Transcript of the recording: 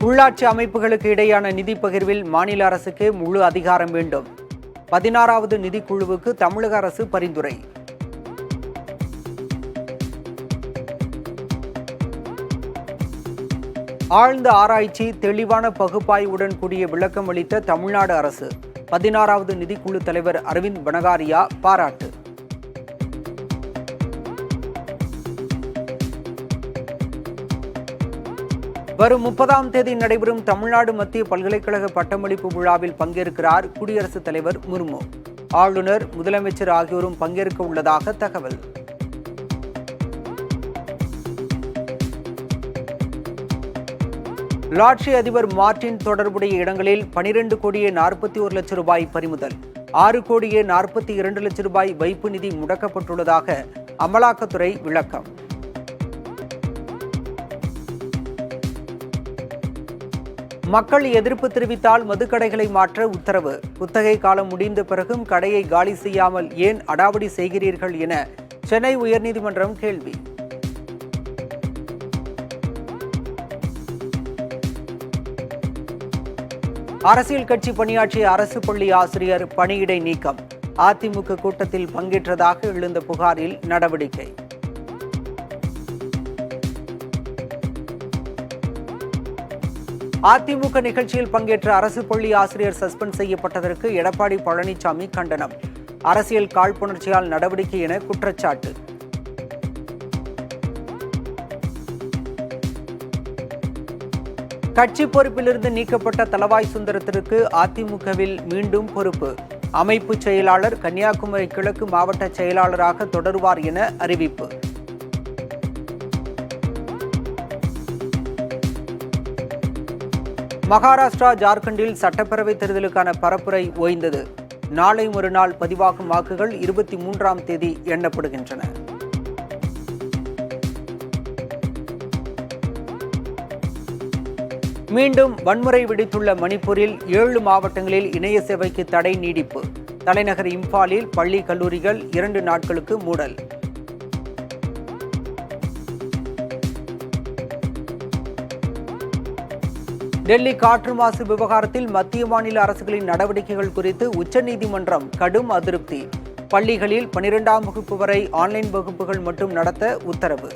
உள்ளாட்சி அமைப்புகளுக்கு இடையான நிதி பகிர்வில் மாநில அரசுக்கு முழு அதிகாரம் வேண்டும். 16வது நிதிக்குழுவுக்கு தமிழக அரசு பரிந்துரை. ஆழ்ந்த ஆராய்ச்சி, தெளிவான பகுப்பாய்வுடன் கூடிய விளக்கம் அளித்த தமிழ்நாடு அரசு. 16வது நிதிக்குழு தலைவர் அரவிந்த் பனகாரியா பாராட்டு. வரும் 30ஆம் தேதி நடைபெறும் தமிழ்நாடு மத்திய பல்கலைக்கழக பட்டமளிப்பு விழாவில் பங்கேற்கிறார் குடியரசுத் தலைவர் முர்மு. ஆளுநர், முதலமைச்சர் ஆகியோரும் பங்கேற்க உள்ளதாக தகவல். லாட்சி அதிபர் மார்டின் தொடர்புடைய இடங்களில் 12 கோடியே 41 லட்சம் ரூபாய் பறிமுதல். 6 கோடியே 42 லட்சம் ரூபாய் வைப்பு நிதி முடக்கப்பட்டுள்ளதாக அமலாக்கத்துறை விளக்கம். மக்கள் எதிர்ப்பு தெரிவித்தால் மதுக்கடைகளை மாற்ற உத்தரவு. குத்தகை காலம் முடிந்த பிறகும் கடையை காலி செய்யாமல் ஏன் அடாவடி செய்கிறீர்கள் என சென்னை உயர்நீதிமன்றம் கேள்வி. அரசியல் கட்சி பணியாற்றிய அரசு பள்ளி ஆசிரியர் பணியிடை நீக்கம். அதிமுக கூட்டத்தில் பங்கேற்றதாக எழுந்த புகாரில் நடவடிக்கை. அதிமுக நிகழ்ச்சியில் பங்கேற்ற அரசு பள்ளி ஆசிரியர் சஸ்பெண்ட் செய்யப்பட்டதற்கு எடப்பாடி பழனிசாமி கண்டனம். அரசியல் காழ்ப்புணர்ச்சியால் நடவடிக்கை என குற்றச்சாட்டு. கட்சி பொறுப்பிலிருந்து நீக்கப்பட்ட தளவாய் சுந்தரத்திற்கு அதிமுகவில் மீண்டும் பொறுப்பு. அமைப்பு செயலாளர் கன்னியாகுமரி கிழக்கு மாவட்ட செயலாளராக தொடருவார் என அறிவிப்பு. மகாராஷ்டிரா, ஜார்க்கண்டில் சட்டப்பேரவை தேர்தலுக்கான பரப்புரை ஓய்ந்தது. நாளை மறுநாள் பதிவாகும் வாக்குகள் 23ஆம் தேதி எண்ணப்படுகின்றன. மீண்டும் வன்முறை வெடித்துள்ள மணிப்பூரில் 7 மாவட்டங்களில் இணைய சேவைக்கு தடை நீடிப்பு. தலைநகர் இம்பாலில் பள்ளி, கல்லூரிகள் 2 நாட்களுக்கு மூடல். டெல்லி காற்று மாசு விவகாரத்தில் மத்திய மாநில அரசுகளின் நடவடிக்கைகள் குறித்து உச்சநீதிமன்றம் கடும் அதிருப்தி. பள்ளிகளில் 12ஆம் வகுப்பு வரை ஆன்லைன் வகுப்புகள் மட்டும் நடத்த உத்தரவு.